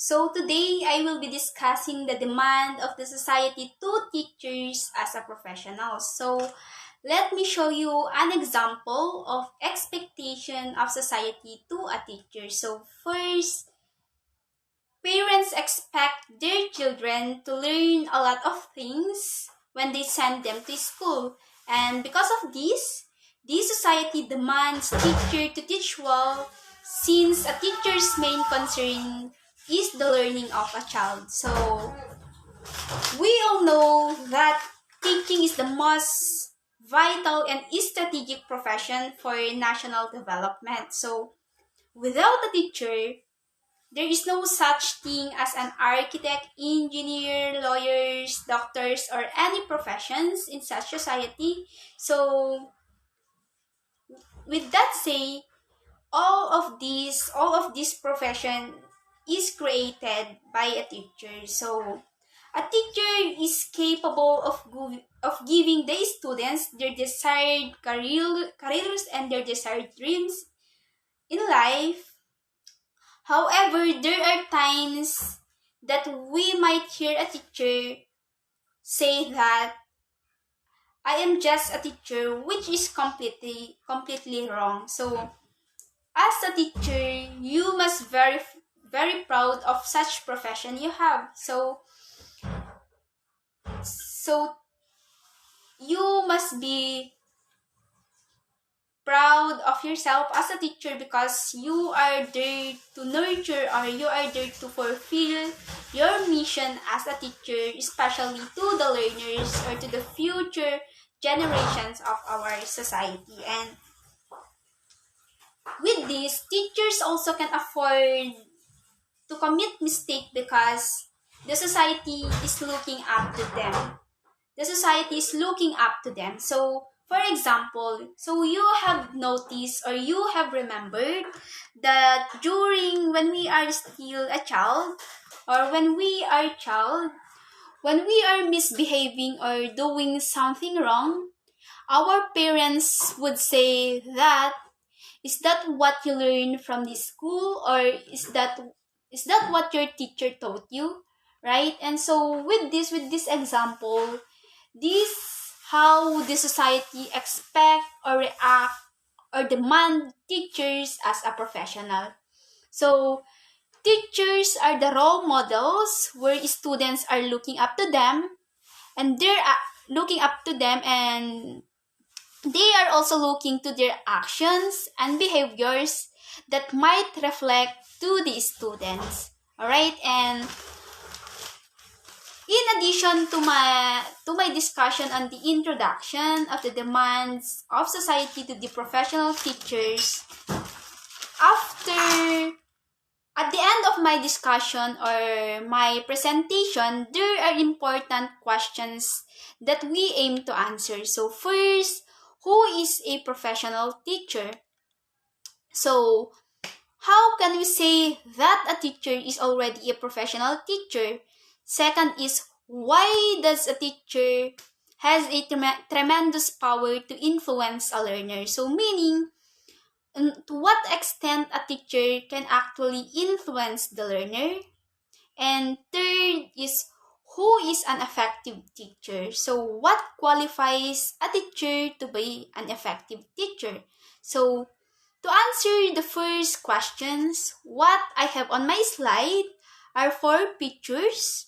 So today I will be discussing the demand of the society to teachers as a professional. So let me show you an example of expectation of society to a teacher. So first, parents expect their children to learn a lot of things when they send them to school. And because of this society demands teacher to teach well, since a teacher's main concern is the learning of a child. So we all know that teaching is the most vital and strategic profession for national development. So without a teacher, there is no such thing as an architect, engineer, lawyers, doctors, or any professions in such society. So, with that say, all of this profession is created by a teacher. So, a teacher is capable of giving the students their desired careers and their desired dreams in life. However, there are times that we might hear a teacher say that I am just a teacher, which is completely wrong. So, as a teacher, you must very proud of such profession you have. So you must be proud of yourself as a teacher because you are there to nurture, or you are there to fulfill your mission as a teacher, especially to the learners or to the future generations of our society. And with this, teachers also can afford to commit mistake because the society is looking up to them. The society is looking up to them. So, for example, so you have noticed or you have remembered that during when we are still a child, or when we are misbehaving or doing something wrong, our parents would say that, is that what you learned from the school, or is that what your teacher taught you, right? And so with this example, this how the society expect or react or demand teachers as a professional. So teachers are the role models where students are looking up to them, and looking up to them, and they are also looking to their actions and behaviors that might reflect to the students. All right, and in addition to my discussion on the introduction of the demands of society to the professional teachers, after at the end of my discussion or my presentation, there are important questions that we aim to answer. So first, who is a professional teacher? So how can we say that a teacher is already a professional teacher? Second is, why does a teacher has a tremendous power to influence a learner? So meaning, to what extent a teacher can actually influence the learner? And third is, who is an effective teacher? So what qualifies a teacher to be an effective teacher? So to answer the first questions, what I have on my slide are four pictures.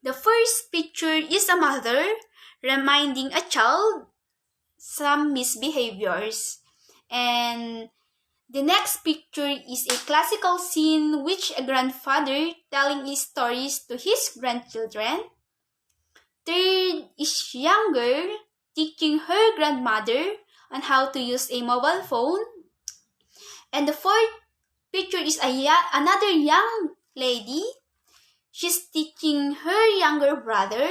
The first picture is a mother reminding a child some misbehaviors. And the next picture is a classical scene which a grandfather telling his stories to his grandchildren. Third is younger teaching her grandmother on how to use a mobile phone. And the fourth picture is another young lady. She's teaching her younger brother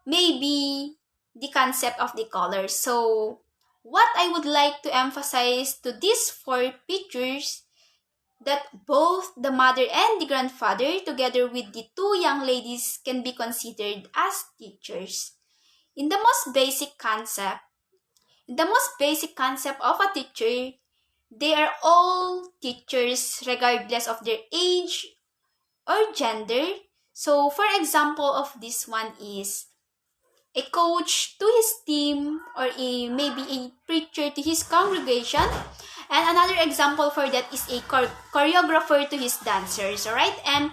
maybe the concept of the colors. So what I would like to emphasize to these four pictures, that both the mother and the grandfather together with the two young ladies can be considered as teachers. In the most basic concept, of a teacher, they are all teachers regardless of their age or gender. So, for example of this one is a coach to his team, or maybe a preacher to his congregation. And another example for that is a choreographer to his dancers, alright? And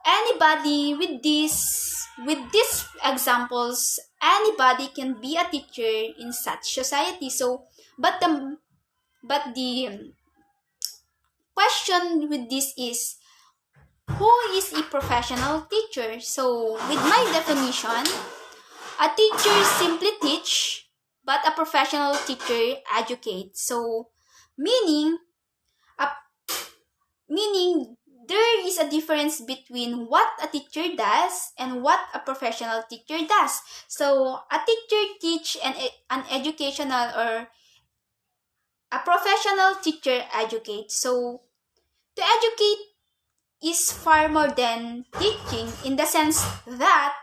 anybody with these examples, anybody can be a teacher in such society. So, but the question with this is, who is a professional teacher? So, with my definition, a teacher simply teach, but a professional teacher educates. So, meaning, a, meaning there is a difference between what a teacher does and what a professional teacher does. So, a teacher teach an educational, or a professional teacher educates. So, to educate is far more than teaching, in the sense that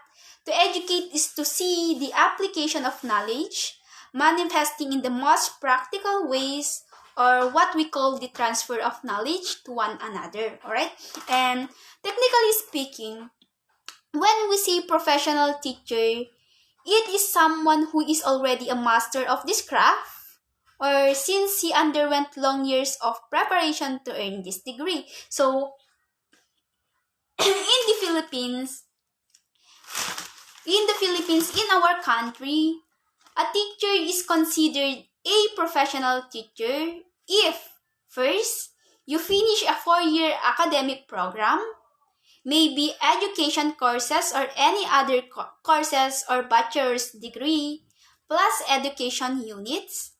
to educate is to see the application of knowledge manifesting in the most practical ways, or what we call the transfer of knowledge to one another. Alright? And technically speaking, when we say professional teacher, it is someone who is already a master of this craft, or since he underwent long years of preparation to earn this degree. So, in the Philippines, in our country, a teacher is considered a professional teacher if, first, you finish a 4-year academic program, maybe education courses or any other courses or bachelor's degree, plus education units.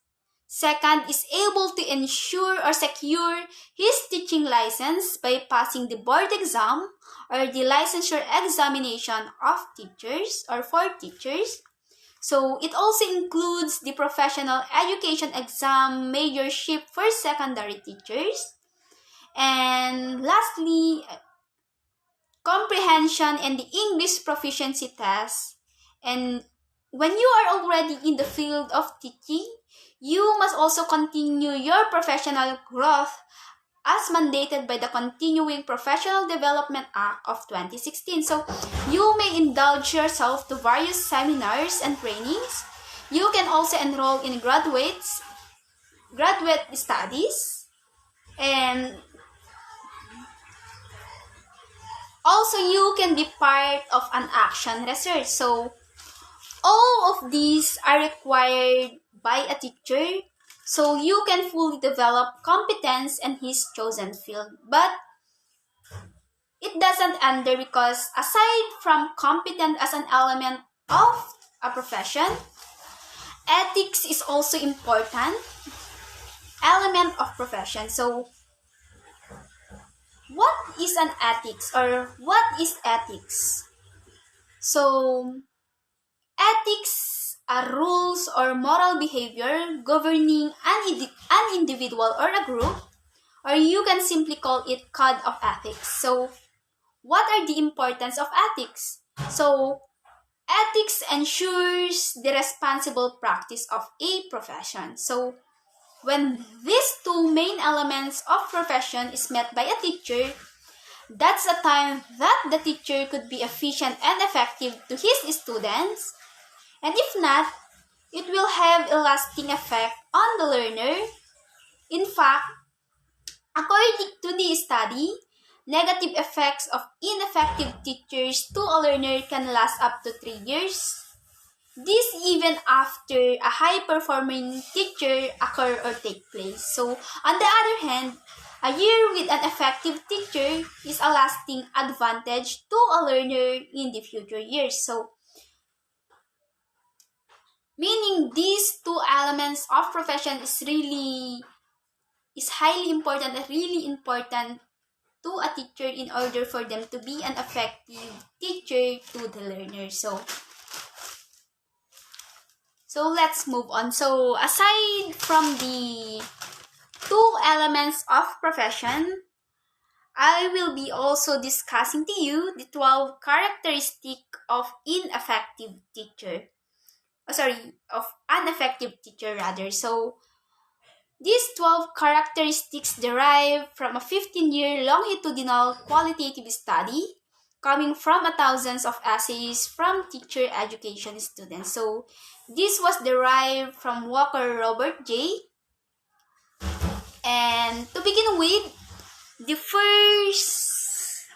Second, is able to ensure or secure his teaching license by passing the board exam or the licensure examination of teachers or for teachers. So, it also includes the professional education exam majorship for secondary teachers. And lastly, comprehension and the English proficiency test. And when you are already in the field of teaching, you must also continue your professional growth as mandated by the Continuing Professional Development Act of 2016. So, you may indulge yourself to various seminars and trainings. You can also enroll in graduate studies, and also you can be part of an action research. So, all of these are required by a teacher, so you can fully develop competence in his chosen field. But it doesn't end there, because aside from competence as an element of a profession, ethics is also important element of profession. So, what is an ethics, or what is ethics? So, ethics are rules or moral behavior governing an individual or a group, or you can simply call it code of ethics. So, what are the importance of ethics? So, ethics ensures the responsible practice of a profession. So, when these two main elements of profession is met by a teacher, that's a time that the teacher could be efficient and effective to his students. And if not, it will have a lasting effect on the learner. In fact, according to the study, negative effects of ineffective teachers to a learner can last up to 3 years. This even after a high-performing teacher occur or take place. So, on the other hand, a year with an effective teacher is a lasting advantage to a learner in the future years. So, meaning these two elements of profession is highly important and really important to a teacher in order for them to be an effective teacher to the learner. So let's move on. So aside from the two elements of profession, I will be also discussing to you the 12 characteristics of ineffective teacher. Of an effective teacher rather. So These 12 characteristics derive from a 15-year longitudinal qualitative study coming from thousands of essays from teacher education students. So this was derived from Walker Robert J. And to begin with, the first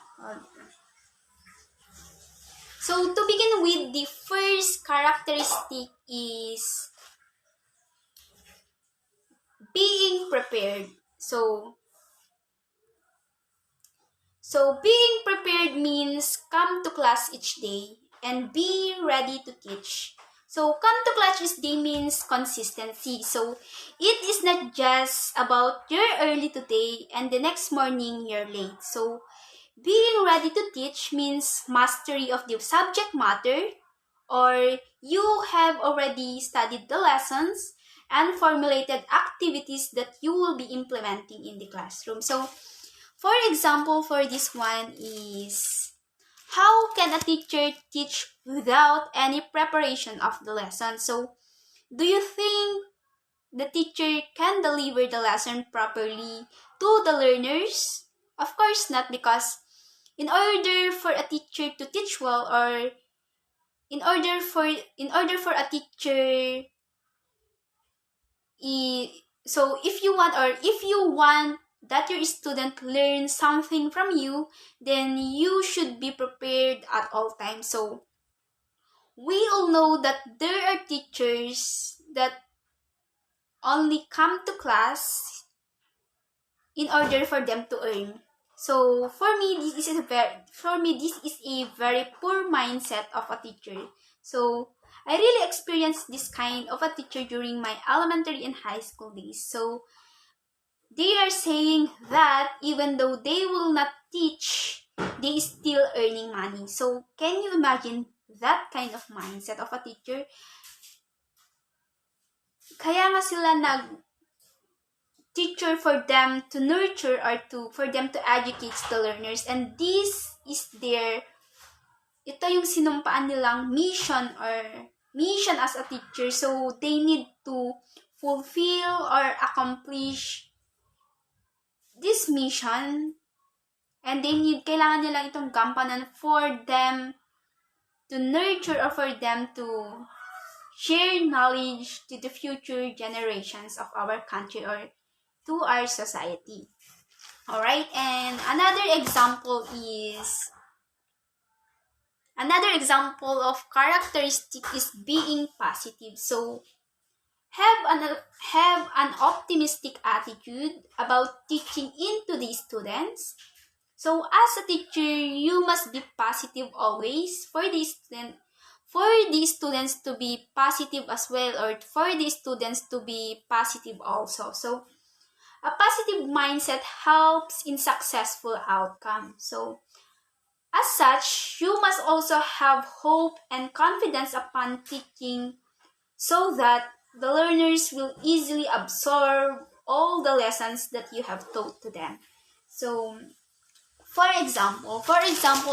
characteristic is being prepared. So being prepared means come to class each day and be ready to teach. So come to class each day means consistency. So it is not just about you're early today and the next morning you're late. So being ready to teach means mastery of the subject matter, or you have already studied the lessons and formulated activities that you will be implementing in the classroom. So for example, for this one is, how can a teacher teach without any preparation of the lesson? So, do you think the teacher can deliver the lesson properly to the learners? Of course not, because in order for a teacher to teach well, or in order for a teacher so if you want that your student learn something from you, then you should be prepared at all times. So we all know that there are teachers that only come to class in order for them to earn. So for me, this is a very poor mindset of a teacher. So I really experienced this kind of a teacher during my elementary and high school days. So they are saying that even though they will not teach, they still earning money. So can you imagine that kind of mindset of a teacher? Kaya nga sila teacher for them to nurture, or for them to educate the learners, and this is ito yung sinumpaan nilang mission as a teacher. So they need to fulfill or accomplish this mission, and kailangan nilang itong gampanan for them to nurture, or for them to share knowledge to the future generations of our country or to our society. Alright, and another example of characteristic is being positive. So have an optimistic attitude about teaching into the students. So as a teacher, you must be positive always for the students to be positive as well, or for the students to be positive also. So a positive mindset helps in successful outcome. So as such, you must also have hope and confidence upon teaching, so that the learners will easily absorb all the lessons that you have taught to them. So for example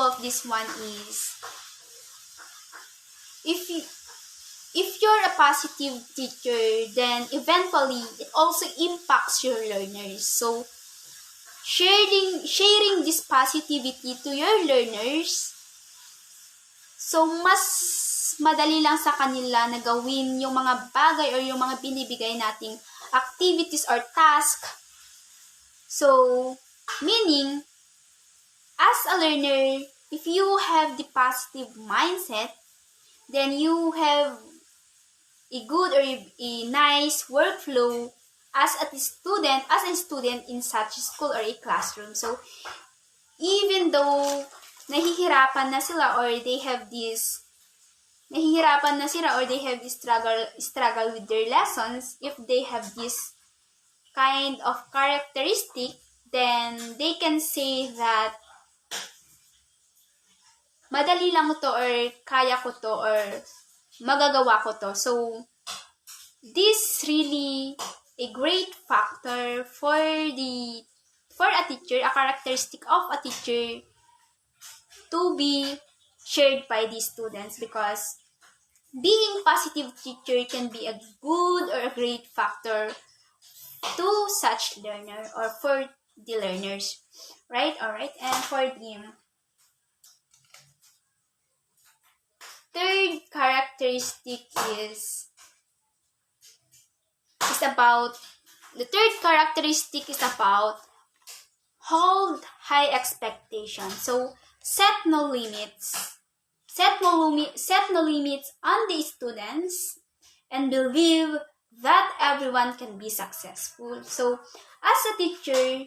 of this one is, if you're a positive teacher, then eventually it also impacts your learners. So sharing this positivity to your learners, so mas madali lang sa kanila na gawin yung mga bagay or yung mga binibigay nating activities or task. So meaning, as a learner, if you have the positive mindset, then you have a good or a nice workflow as a student in such a school or a classroom. So even though nahihirapan na sila, or they have this struggle with their lessons, if they have this kind of characteristic, then they can say that madali lang to, or kaya ko to, or magagawa ko to. So this really a great factor for a teacher, a characteristic of a teacher to be shared by the students, because being positive teacher can be a good or a great factor to such learner or for the learners, right? All right. And for the third characteristic is about the third characteristic is about hold high expectations. So set no limits. Set no limits on the students and believe that everyone can be successful. So as a teacher,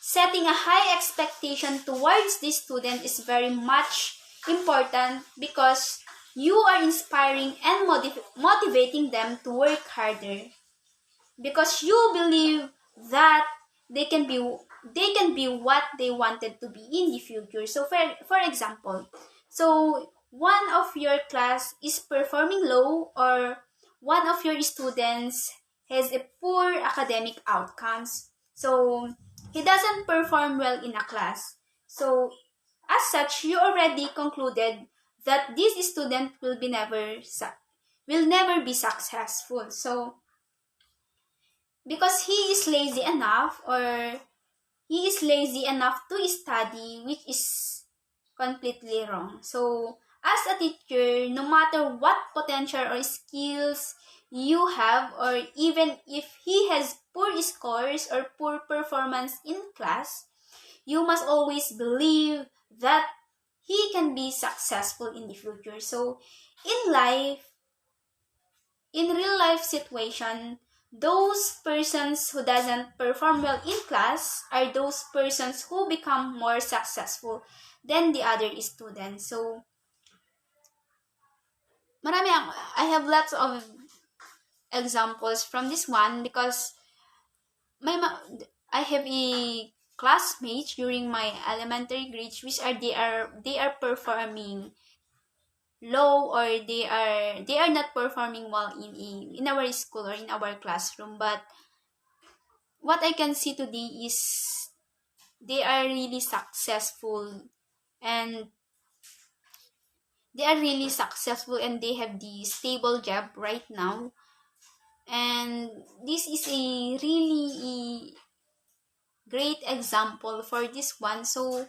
setting a high expectation towards the student is very much important because you are inspiring and motivating them to work harder because you believe that they can be what they wanted to be in the future. So for example, so one of your class is performing low or one of your students has a poor academic outcomes. So he doesn't perform well in a class. So as such, you already concluded that this student will never be successful. So because he is lazy enough or he is lazy enough to study, which is completely wrong. So as a teacher, no matter what potential or skills you have, or even if he has poor scores or poor performance in class, you must always believe that he can be successful in the future. So in life, in real life situation, those persons who doesn't perform well in class are those persons who become more successful than the other students. So, I have lots of examples from this one because I have a classmates during my elementary grades which they are performing low or they are not performing well in our school or in our classroom, but what I can see today is they are really successful and they have the stable job right now, and this is a really great example for this one. So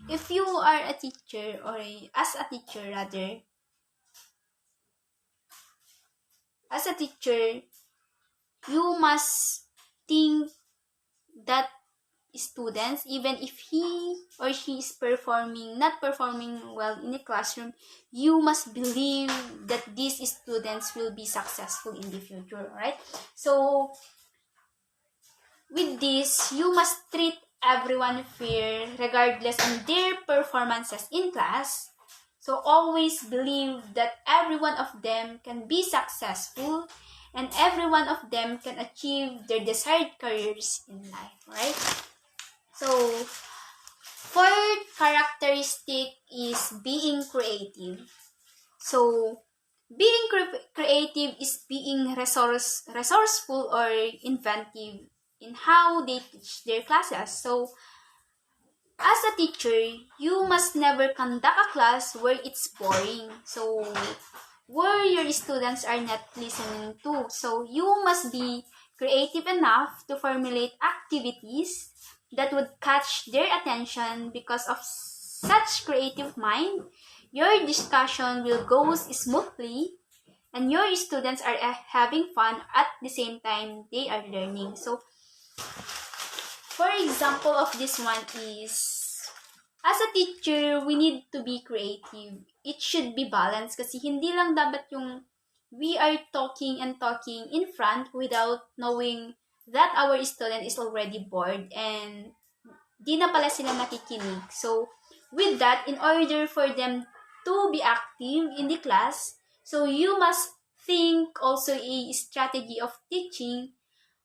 if you are a teacher or as a teacher rather, as a teacher, you must think that students, even if he or she is not performing well in the classroom, you must believe that these students will be successful in the future, right? So with this, you must treat everyone fair regardless of their performances in class. So always believe that every one of them can be successful and every one of them can achieve their desired careers in life, right? So fourth characteristic is being creative. So being creative is being resourceful or inventive in how they teach their classes. So as a teacher, you must never conduct a class where it's boring. So where your students are not listening to. So you must be creative enough to formulate activities that would catch their attention. Because of such creative mind, your discussion will go smoothly and your students are having fun at the same time they are learning. So for example of this one is, as a teacher, we need to be creative. It should be balanced kasi hindi lang dapat yung we are talking and talking in front without knowing that our student is already bored and di na pala sila nakikinig. So, with that, in order for them to be active in the class, so you must think also a strategy of teaching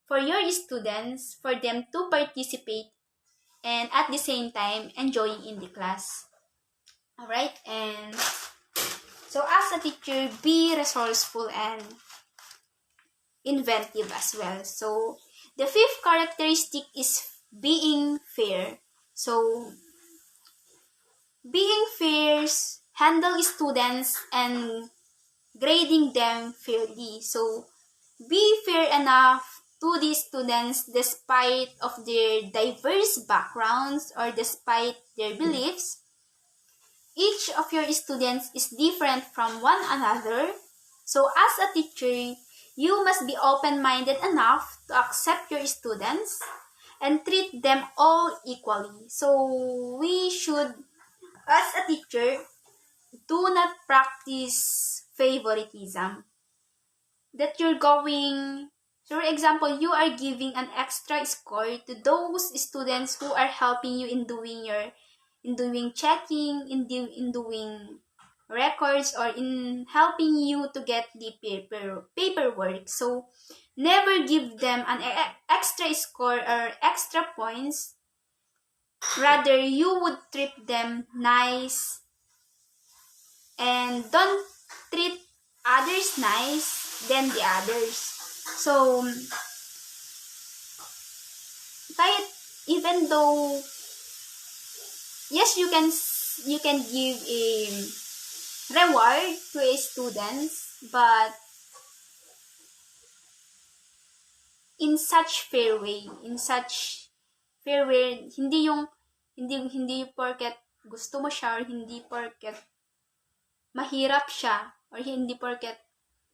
for your students, for them to participate and at the same time enjoying in the class. Alright, and so as a teacher, be resourceful and inventive as well. So the fifth characteristic is being fair. So being fair, handle students and grading them fairly. So be fair enough to the students despite of their diverse backgrounds or despite their beliefs. Each of your students is different from one another. So as a teacher, you must be open-minded enough to accept your students and treat them all equally. So we should, as a teacher, do not practice favoritism. That you're going, so for example, you are giving an extra score to those students who are helping you in doing checking, in doing records, or in helping you to get the paperwork. So never give them an extra score or extra points. Rather, you would treat them nice and don't treat others nice than the others. So kahit even though yes, you can give a reward to a students, but in such fair way, hindi porket gusto mo siya, or hindi porket mahirap siya, or hindi porket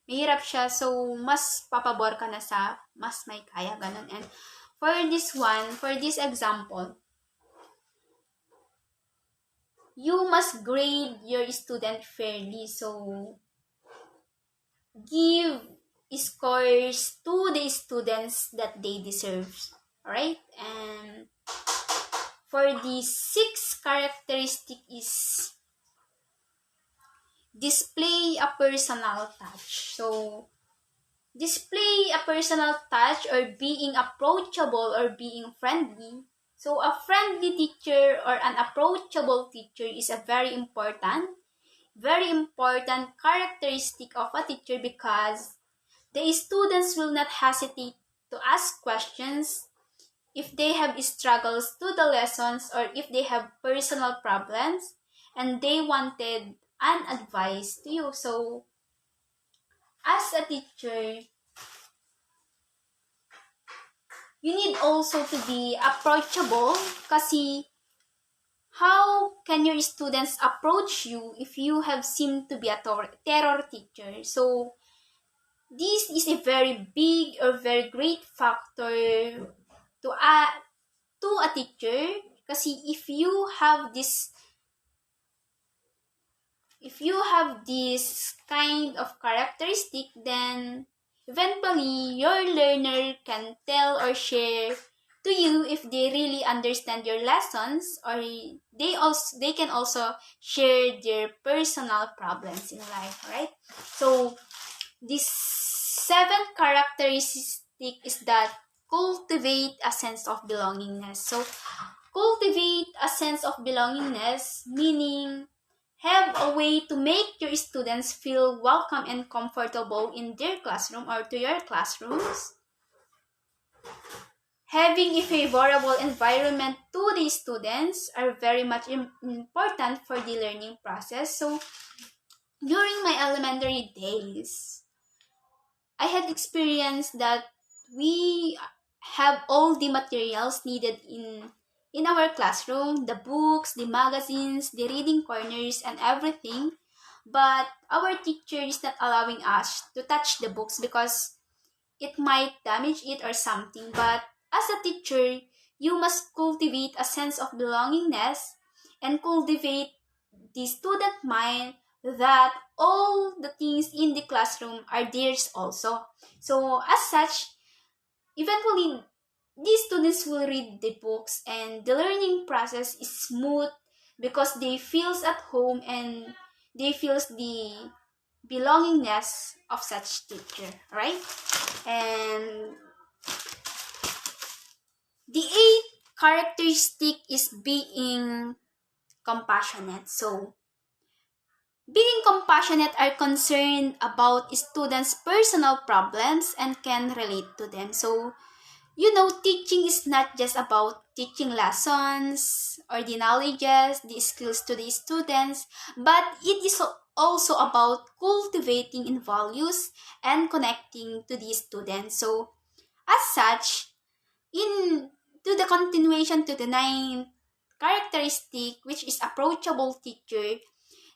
mahirap siya, so mas papabor ka na sa mas may kaya, ganun. And for this example, you must grade your student fairly. So give scores to the students that they deserve. Alright? And for the 6th characteristic is display a personal touch. So display a personal touch, or being approachable, or being friendly. So a friendly teacher or an approachable teacher is a very important characteristic of a teacher, because the students will not hesitate to ask questions if they have struggles to the lessons, or if they have personal problems and they wanted an advice to you. So as a teacher, you need also to be approachable, kasi how can your students approach you if you have seemed to be a terror teacher? So this is a very big or very great factor to a teacher, kasi if you have this kind of characteristic, then eventually your learner can tell or share to you if they really understand your lessons, or they can also share their personal problems in life, right? So this 7th characteristic is that cultivate a sense of belongingness. So cultivate a sense of belongingness, meaning have a way to make your students feel welcome and comfortable in their classroom or to your classrooms. Having a favorable environment to the students are very much important for the learning process. So during my elementary days, I had experienced that we have all the materials needed in our classroom, the books, the magazines, the reading corners, and everything. But our teacher is not allowing us to touch the books because it might damage it or something. But as a teacher, you must cultivate a sense of belongingness and cultivate the student mind that all the things in the classroom are theirs also. So as such, eventually these students will read the books and the learning process is smooth because they feels at home and they feels the belongingness of such teacher, right? And the 8th characteristic is being compassionate. So being compassionate are concerned about students' personal problems and can relate to them. So teaching is not just about teaching lessons or the knowledges, the skills to the students, but it is also about cultivating in values and connecting to the students. So As such, in to the continuation to the ninth characteristic, which is approachable teacher,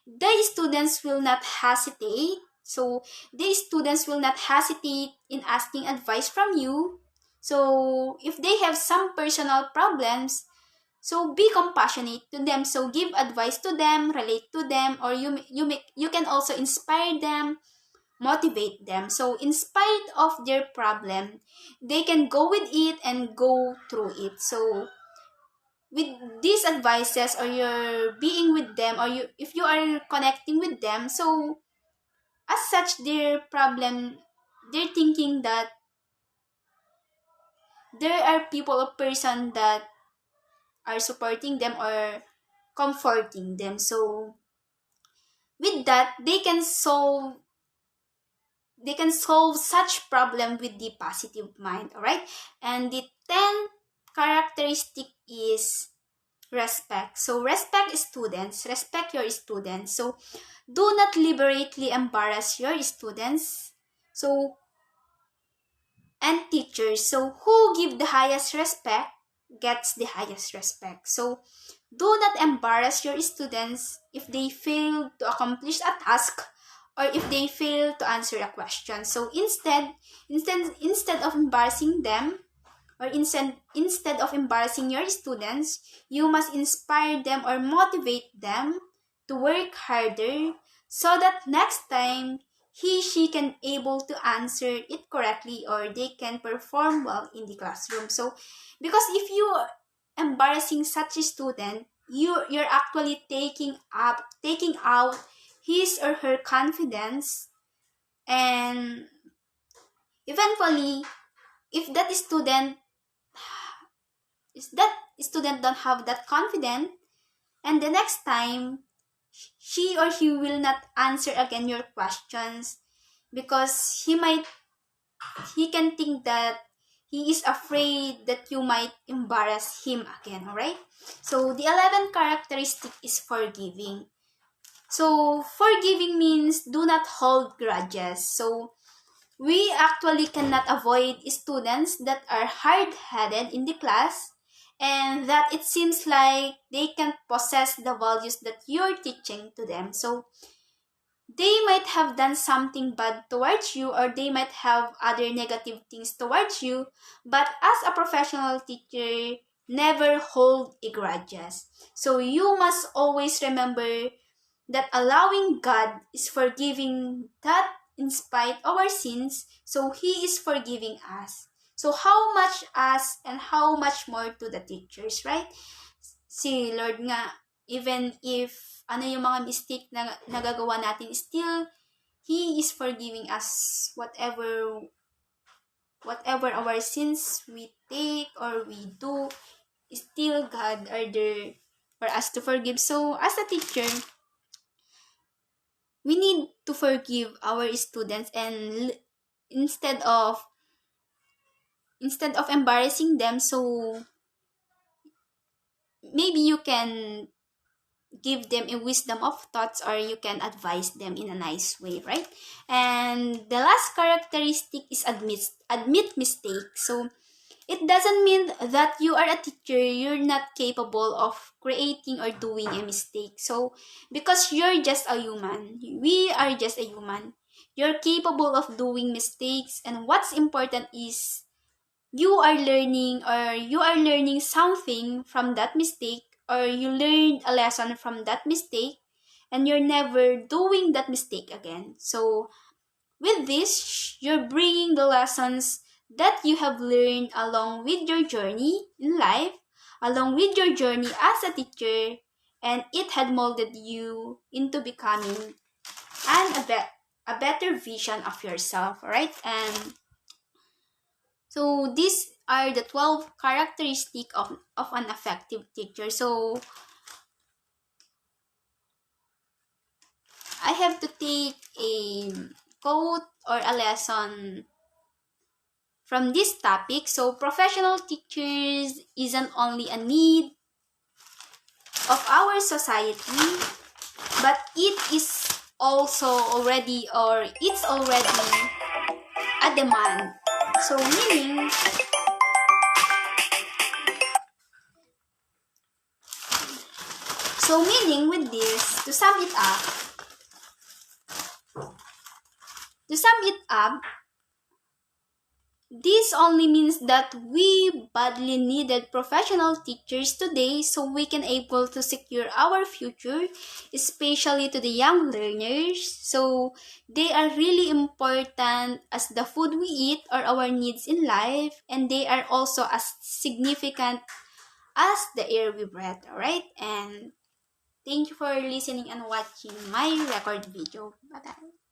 the students will not hesitate. So the students will not hesitate in asking advice from you. So if they have some personal problems, so be compassionate to them. So give advice to them, relate to them, or you can also inspire them, motivate them. So in spite of their problem, they can go with it and go through it. So with these advices, or you're being with them, or if you are connecting with them, so as such their problem, they're thinking that there are people or person that are supporting them or comforting them. So with that, they can solve such problem with the positive mind. All right, and the 10th characteristic is respect. So respect students, respect your students. So do not deliberately embarrass your students. So and teachers. So who give the highest respect gets the highest respect. So do not embarrass your students if they fail to accomplish a task, or if they fail to answer a question. So instead of embarrassing them, or instead of embarrassing your students, you must inspire them or motivate them to work harder, so that next time she can able to answer it correctly, or they can perform well in the classroom. So because if you are embarrassing such a student, you're actually taking out his or her confidence, and eventually if that student don't have that confidence, and the next time she or he will not answer again your questions, because he can think that he is afraid that you might embarrass him again. All right, so the 11th characteristic is forgiving. So forgiving means do not hold grudges. So we actually cannot avoid students that are hard-headed in the class, and that it seems like they can't possess the values that you're teaching to them. So they might have done something bad towards you, or they might have other negative things towards you, but as a professional teacher, never hold a grudges. So you must always remember that allowing God is forgiving that in spite of our sins, so He is forgiving us. So how much us, and how much more to the teachers, right? Si Lord nga, even if ano yung mga mistake na nagagawa natin, still He is forgiving us whatever our sins we take or we do. Still God are there for us to forgive. So as a teacher, we need to forgive our students, and instead of embarrassing them, so maybe you can give them a wisdom of thoughts, or you can advise them in a nice way, right? And the last characteristic is admit mistakes. So it doesn't mean that you are a teacher, you're not capable of creating or doing a mistake. So because you're just a human, we are just a human, you're capable of doing mistakes, and what's important is you are learning something from that mistake, or you learned a lesson from that mistake, and you're never doing that mistake again. So with this, you're bringing the lessons that you have learned along with your journey in life, along with your journey as a teacher, and it had molded you into becoming a better vision of yourself, right? And so these are the 12 characteristics of an effective teacher. So I have to take a quote or a lesson from this topic. So professional teachers isn't only a need of our society, but it's already a demand. So meaning with this, to sum it up, this only means that we badly needed professional teachers today so we can able to secure our future, especially to the young learners. So they are really important as the food we eat or our needs in life, and they are also as significant as the air we breathe, alright? And thank you for listening and watching my record video. Bye-bye.